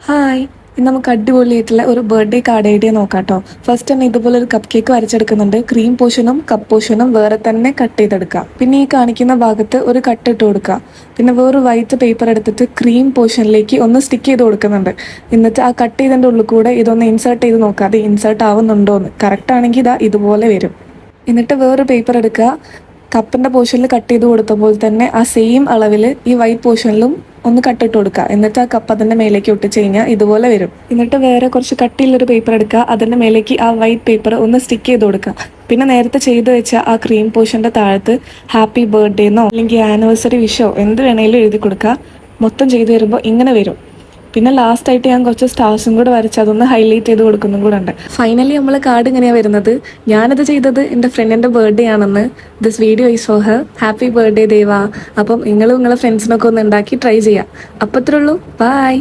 Hi, ഇന്ന് നമുക്ക് അടിപൊളിയായിട്ടുള്ള ഒരു ബർത്ത്ഡേ കാർഡ് ഐഡിയ നോക്കാം കേട്ടോ. ഫസ്റ്റ് തന്നെ ഇതുപോലെ ഒരു കപ്പ് കേക്ക് വരച്ചെടുക്കുന്നുണ്ട്. ക്രീം പോർഷനും കപ്പ് പോർഷനും വേറെ തന്നെ കട്ട് ചെയ്തെടുക്കുക. പിന്നെ ഈ കാണിക്കുന്ന ഭാഗത്ത് ഒരു കട്ട് ഇട്ട് കൊടുക്കുക. പിന്നെ വേറൊരു വൈറ്റ് പേപ്പർ എടുത്തിട്ട് ക്രീം പോർഷനിലേക്ക് ഒന്ന് സ്റ്റിക്ക് ചെയ്ത് കൊടുക്കുന്നുണ്ട്. എന്നിട്ട് ആ കട്ട് ചെയ്തതിൻ്റെ ഉള്ളിൽ കൂടെ ഇതൊന്ന് ഇൻസേർട്ട് ചെയ്ത് നോക്കുക, അത് ഇൻസേർട്ട് ആവുന്നുണ്ടോ എന്ന്. കറക്റ്റ് ആണെങ്കിൽ ഇതാ ഇതുപോലെ വരും. എന്നിട്ട് വേറൊരു പേപ്പർ എടുക്കുക, കപ്പിൻ്റെ പോർഷനിൽ കട്ട് ചെയ്ത് കൊടുത്ത പോലെ തന്നെ ആ സെയിം അളവിൽ ഈ വൈറ്റ് പോർഷനിലും ഒന്ന് കട്ടിട്ട് കൊടുക്കുക. എന്നിട്ട് ആ കപ്പ് അതിൻ്റെ മേലേക്ക് ഒട്ടിച്ച് കഴിഞ്ഞാൽ ഇതുപോലെ വരും. എന്നിട്ട് വേറെ കുറച്ച് കട്ടിയുള്ളൊരു പേപ്പർ എടുക്കുക, അതിൻ്റെ മേലേക്ക് ആ വൈറ്റ് പേപ്പർ ഒന്ന് സ്റ്റിക്ക് ചെയ്ത് കൊടുക്കുക. പിന്നെ നേരത്തെ ചെയ്ത് വെച്ച ആ ക്രീം പോർഷൻ്റെ താഴത്ത് ഹാപ്പി ബർത്ത്ഡേ എന്നോ അല്ലെങ്കിൽ ആനിവേഴ്സറി വിഷോ എന്ത് വേണേലും എഴുതി കൊടുക്കുക. മൊത്തം ചെയ്ത് വരുമ്പോൾ ഇങ്ങനെ വരും. പിന്നെ ലാസ്റ്റായിട്ട് ഞാൻ കുറച്ച് സ്റ്റാർസും കൂടെ വരച്ച് അതൊന്ന് ഹൈലൈറ്റ് ചെയ്ത് കൊടുക്കുന്നതും കൂടെ ഉണ്ട്. ഫൈനലി നമ്മൾ കാർഡ് ഇങ്ങനെയാണ് വരുന്നത്. ഞാനത് ചെയ്തത് എൻ്റെ ഫ്രണ്ടിൻ്റെ ബർത്ത്ഡേ ആണെന്ന്. This video is for her. Happy birthday Deva. അപ്പം നിങ്ങളും നിങ്ങളെ ഫ്രണ്ട്സിനൊക്കെ ഒന്ന് ഉണ്ടാക്കി ട്രൈ ചെയ്യാം. അപ്പം അത്രേ ഉള്ളൂ. ബൈ.